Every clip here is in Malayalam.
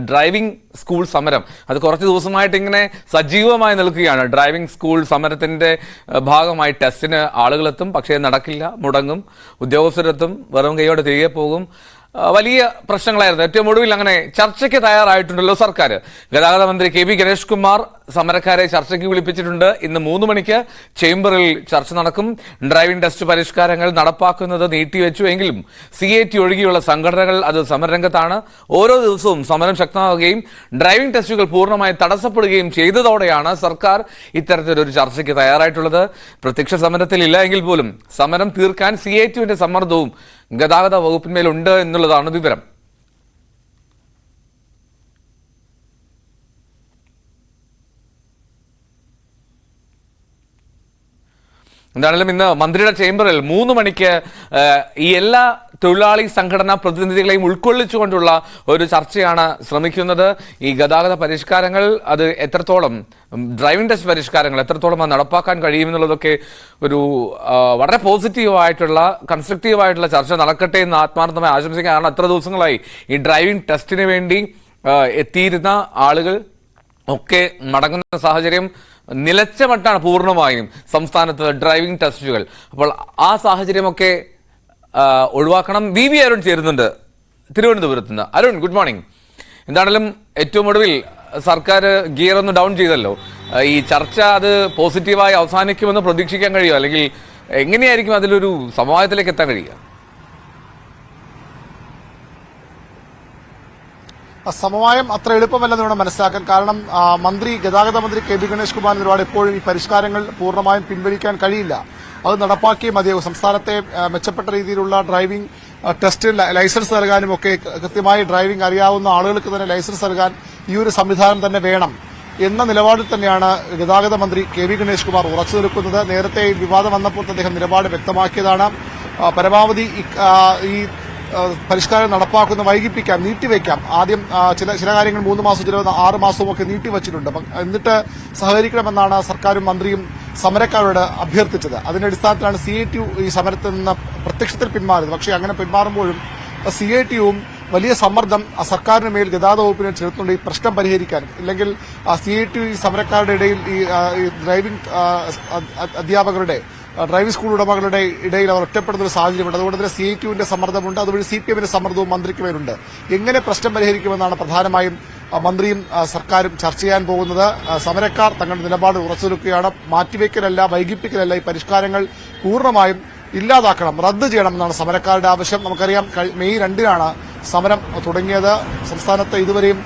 ഡ്രൈവിംഗ് സ്കൂൾ സമരം അത് കുറച്ച് ദിവസമായിട്ട് ഇങ്ങനെ സജീവമായി നിൽക്കുകയാണ്. ഡ്രൈവിംഗ് സ്കൂൾ സമരത്തിന്റെ ഭാഗമായി ടെസ്റ്റിന് ആളുകളെത്തും, പക്ഷേ നടക്കില്ല, മുടങ്ങും. ഉദ്യോഗസ്ഥരെത്തും, വെറും കൈയോടെ തിരികെ പോകും. വലിയ പ്രശ്നങ്ങളായിരുന്നു. ഏറ്റവും ഒടുവിൽ അങ്ങനെ ചർച്ചയ്ക്ക് തയ്യാറായിട്ടുണ്ടല്ലോ സർക്കാർ. ഗതാഗത മന്ത്രി കെ വി ഗണേഷ് കുമാർ സമരക്കാരെ ചർച്ചയ്ക്ക് വിളിപ്പിച്ചിട്ടുണ്ട്. ഇന്ന് 3 മണിക്ക് ചേംബറിൽ ചർച്ച നടക്കും. ഡ്രൈവിംഗ് ടെസ്റ്റ് പരിഷ്കാരങ്ങൾ നടപ്പാക്കുന്നത് നീട്ടിവെച്ചു എങ്കിലും CAT ഒഴികെയുള്ള സംഘടനകൾ അത് സമരരംഗത്താണ്. ഓരോ ദിവസവും സമരം ശക്തമാവുകയും ഡ്രൈവിംഗ് ടെസ്റ്റുകൾ പൂർണ്ണമായി തടസ്സപ്പെടുകയും ചെയ്തതോടെയാണ് സർക്കാർ ഇത്തരത്തിലൊരു ചർച്ചയ്ക്ക് തയ്യാറായിട്ടുള്ളത്. പ്രത്യക്ഷ സമരത്തിൽ ഇല്ല എങ്കിൽ പോലും സമരം തീർക്കാൻ CAT-ന്റെ സമ്മർദ്ദവും ഗതാഗത വകുപ്പിന്മേലുണ്ട് എന്നുള്ളതാണ് വിവരം. എന്താണെങ്കിലും ഇന്ന് മന്ത്രിയുടെ ചേംബറിൽ 3 മണിക്ക് ഈ എല്ലാ തൊഴിലാളി സംഘടനാ പ്രതിനിധികളെയും ഉൾക്കൊള്ളിച്ചുകൊണ്ടുള്ള ഒരു ചർച്ചയാണ് ശ്രമിക്കുന്നത്. ഈ ഗതാഗത പരിഷ്കാരങ്ങൾ അത് എത്രത്തോളം, ഡ്രൈവിംഗ് ടെസ്റ്റ് പരിഷ്കാരങ്ങൾ എത്രത്തോളം നടപ്പാക്കാൻ കഴിയുമെന്നുള്ളതൊക്കെ ഒരു വളരെ പോസിറ്റീവായിട്ടുള്ള കൺസ്ട്രക്റ്റീവായിട്ടുള്ള ചർച്ച നടക്കട്ടെ എന്ന് ആത്മാർത്ഥമായി ആശംസിക്കുക. കാരണം എത്ര ദിവസങ്ങളായി ഈ ഡ്രൈവിംഗ് ടെസ്റ്റിന് വേണ്ടി എത്തിയിരുന്ന ആളുകൾ ഒക്കെ മടങ്ങുന്ന സാഹചര്യം നിലച്ച മട്ടാണ് പൂർണ്ണമായും സംസ്ഥാനത്ത് ഡ്രൈവിംഗ് ടെസ്റ്റുകൾ. അപ്പോൾ ആ സാഹചര്യമൊക്കെ ഒഴിവാക്കണം. വി അരുൺ ചേരുന്നുണ്ട് തിരുവനന്തപുരത്ത് നിന്ന്. Arun, good morning. എന്താണെങ്കിലും ഏറ്റവും ഒടുവിൽ സർക്കാർ ഗിയർ ഒന്ന് ഡൗൺ ചെയ്തല്ലോ. ഈ ചർച്ച അത് പോസിറ്റീവായി അവസാനിക്കുമെന്ന് പ്രതീക്ഷിക്കാൻ കഴിയുമോ, അല്ലെങ്കിൽ എങ്ങനെയായിരിക്കും അതിലൊരു സമവായത്തിലേക്ക് എത്താൻ കഴിയുക? സമവായം അത്ര എളുപ്പമല്ലെന്ന് വേണം മനസ്സിലാക്കാൻ. കാരണം ഗതാഗത മന്ത്രി കെ വി ഗണേഷ് കുമാർ നിലപാട് എപ്പോഴും ഈ പരിഷ്കാരങ്ങൾ പൂർണ്ണമായും പിൻവലിക്കാൻ കഴിയില്ല, അത് നടപ്പാക്കിയേ മതിയാകും. സംസ്ഥാനത്തെ മെച്ചപ്പെട്ട രീതിയിലുള്ള ഡ്രൈവിംഗ് ടെസ്റ്റ് ലൈസൻസ് നൽകാനും ഒക്കെ കൃത്യമായി ഡ്രൈവിംഗ് അറിയാവുന്ന ആളുകൾക്ക് തന്നെ ലൈസൻസ് നൽകാൻ ഈ ഒരു സംവിധാനം തന്നെ വേണം എന്ന നിലപാടിൽ തന്നെയാണ് ഗതാഗത മന്ത്രി കെ വി ഗണേഷ് കുമാർ ഉറച്ചു നിൽക്കുന്നത്. നേരത്തെ വിവാദം വന്നപ്പോൾ അദ്ദേഹം നിലപാട് വ്യക്തമാക്കിയതാണ്. പരമാവധി ഈ പരിഷ്കാരം നടപ്പാക്കുന്ന വൈകിപ്പിക്കാം, നീട്ടിവെക്കാം. ആദ്യം ചില കാര്യങ്ങൾ 3 മാസം, ചില 6 മാസവും ഒക്കെ നീട്ടിവച്ചിട്ടുണ്ട്. എന്നിട്ട് സഹകരിക്കണമെന്നാണ് സർക്കാരും മന്ത്രിയും സമരക്കാരോട് അഭ്യർത്ഥിച്ചത്. അതിന്റെ അടിസ്ഥാനത്തിലാണ് CAT ഈ സമരത്തിൽ നിന്ന് പ്രത്യക്ഷത്തിൽ പിന്മാറിയത്. പക്ഷേ അങ്ങനെ പിന്മാറുമ്പോഴും CAT-യും വലിയ സമ്മർദ്ദം സർക്കാരിന് മേൽ ഗതാഗത വകുപ്പിനെ ചെലുത്തുന്നുണ്ട് ഈ പ്രശ്നം പരിഹരിക്കാൻ. ഇല്ലെങ്കിൽ CAT ഈ സമരക്കാരുടെ ഇടയിൽ ഈ ഡ്രൈവിംഗ് അധ്യാപകരുടെ ഡ്രൈവിംഗ് സ്കൂൾ ഉടമകളുടെ ഇടയിൽ അവർ ഒറ്റപ്പെടുന്ന ഒരു സാഹചര്യമുണ്ട്. അതുകൊണ്ട് തന്നെ CAT-ന്റെ സമ്മർദ്ദമുണ്ട്, അതുവഴി CPM-ന്റെ സമ്മർദ്ദവും മന്ത്രിക്ക് മേലുണ്ട്. എങ്ങനെ പ്രശ്നം പരിഹരിക്കുമെന്നാണ് പ്രധാനമായും മന്ത്രിയും സർക്കാരും ചർച്ച ചെയ്യാൻ പോകുന്നത്. സമരക്കാർ തങ്ങളുടെ നിലപാട് ഉറച്ചു നിൽക്കുകയാണ്. മാറ്റിവെക്കലല്ല, വൈകിപ്പിക്കലല്ല, ഈ പരിഷ്കാരങ്ങൾ പൂർണ്ണമായും ഇല്ലാതാക്കണം, റദ്ദ് ചെയ്യണമെന്നാണ് സമരക്കാരുടെ ആവശ്യം. നമുക്കറിയാം, മെയ് 2-നാണ് സമരം തുടങ്ങിയത്. സംസ്ഥാനത്ത് ഇതുവരെയും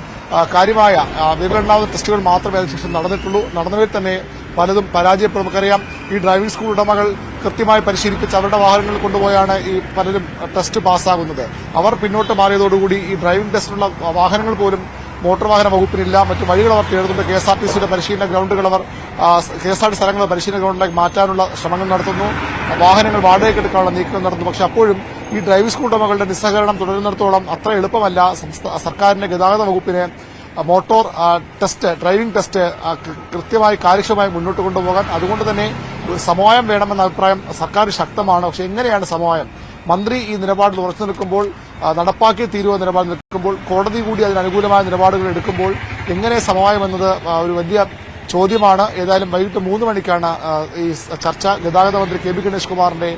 കാര്യമായ വിവരണാവുന്ന ടെസ്റ്റുകൾ മാത്രമേ അതിനുശേഷം നടന്നിട്ടുള്ളൂ. നടന്നവയിൽ തന്നെ പലതും പരാജയപ്പെടും. നമുക്കറിയാം, ഈ ഡ്രൈവിംഗ് സ്കൂൾ ഉടമകൾ കൃത്യമായി പരിശീലിപ്പിച്ച് അവരുടെ വാഹനങ്ങളിൽ കൊണ്ടുപോയാണ് ഈ പലരും ടെസ്റ്റ് പാസ്സാകുന്നത്. അവർ പിന്നോട്ട് മാറിയതോടുകൂടി ഈ ഡ്രൈവിംഗ് ടെസ്റ്റിനുള്ള വാഹനങ്ങൾ പോലും മോട്ടോർ വാഹന വകുപ്പിനില്ല. മറ്റു വഴികൾ അവർ തേടുന്നുണ്ട്. KSRTC-യുടെ പരിശീലന ഗ്രൗണ്ടുകൾ അവർ KSRTC സ്ഥലങ്ങൾ പരിശീലന ഗ്രൗണ്ടിലേക്ക് മാറ്റാനുള്ള ശ്രമങ്ങൾ നടത്തുന്നു. വാഹനങ്ങൾ വാടകയ്ക്ക് എടുക്കാനുള്ള നീക്കം നടത്തുന്നു. പക്ഷെ അപ്പോഴും ഈ ഡ്രൈവിംഗ് സ്കൂൾ ഉടമകളുടെ നിസ്സഹകരണം തുടരുന്നിടത്തോളം അത്ര എളുപ്പമല്ല സർക്കാരിന്റെ ഗതാഗത വകുപ്പിനെ മോട്ടോർ ടെസ്റ്റ്, ഡ്രൈവിംഗ് ടെസ്റ്റ് കൃത്യമായി കാര്യക്ഷമമായി മുന്നോട്ട് കൊണ്ടുപോകാൻ. അതുകൊണ്ട് തന്നെ സമവായം വേണമെന്ന അഭിപ്രായം സർക്കാർ ശക്തമാണ്. പക്ഷെ എങ്ങനെയാണ് സമവായം? മന്ത്രി ഈ നിലപാടിൽ ഉറച്ചു നിൽക്കുമ്പോൾ, നടപ്പാക്കി തീരുവ നിലപാടിൽ നിൽക്കുമ്പോൾ, കോടതി കൂടി അതിനനുകൂലമായ നിലപാടുകൾ എടുക്കുമ്പോൾ എങ്ങനെ സമവായം എന്നത് ഒരു വലിയ ചോദ്യമാണ്. ഏതായാലും വൈകിട്ട് 3 മണിക്കാണ് ഈ ചർച്ച. ഗതാഗത മന്ത്രി കെ വി ഗണേഷ് കുമാറിന്റെ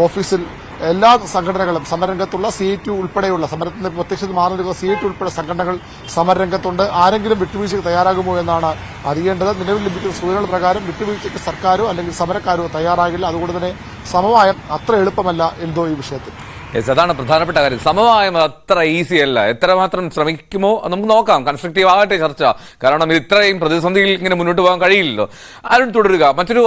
ഓഫീസിൽ എല്ലാ സംഘടനകളും സമരരംഗത്തുള്ള CAT ഉൾപ്പെടെയുള്ള സമരത്തിന്റെ പ്രത്യക്ഷത്തിൽ മാറി നിൽക്കുന്ന CAT ഉൾപ്പെടെ സംഘടനകൾ സമരരംഗത്തുണ്ട്. ആരെങ്കിലും വിട്ടുവീഴ്ചയ്ക്ക് തയ്യാറാകുമോ എന്നാണ് അറിയേണ്ടത്. നിലവിൽ ലഭിക്കുന്ന സൂചനകൾ പ്രകാരം വിട്ടുവീഴ്ചയ്ക്ക് സർക്കാരോ അല്ലെങ്കിൽ സമരക്കാരോ തയ്യാറാകില്ല. അതുകൊണ്ട് തന്നെ സമവായം അത്ര എളുപ്പമല്ല എന്തോ ഈ വിഷയത്തിൽ. അതാണ് പ്രധാനപ്പെട്ട കാര്യം. സമവായം അത്ര ഈസി അല്ല. എത്രമാത്രം ശ്രമിക്കുമോ നമുക്ക് നോക്കാം. കൺസ്ട്രക്റ്റീവ് ആകട്ടെ ചർച്ച. കാരണം ഇത്രയും പ്രതിസന്ധിയിൽ ഇങ്ങനെ മുന്നോട്ട് പോകാൻ കഴിയില്ലല്ലോ. ആരും തുടരുക. മറ്റൊരു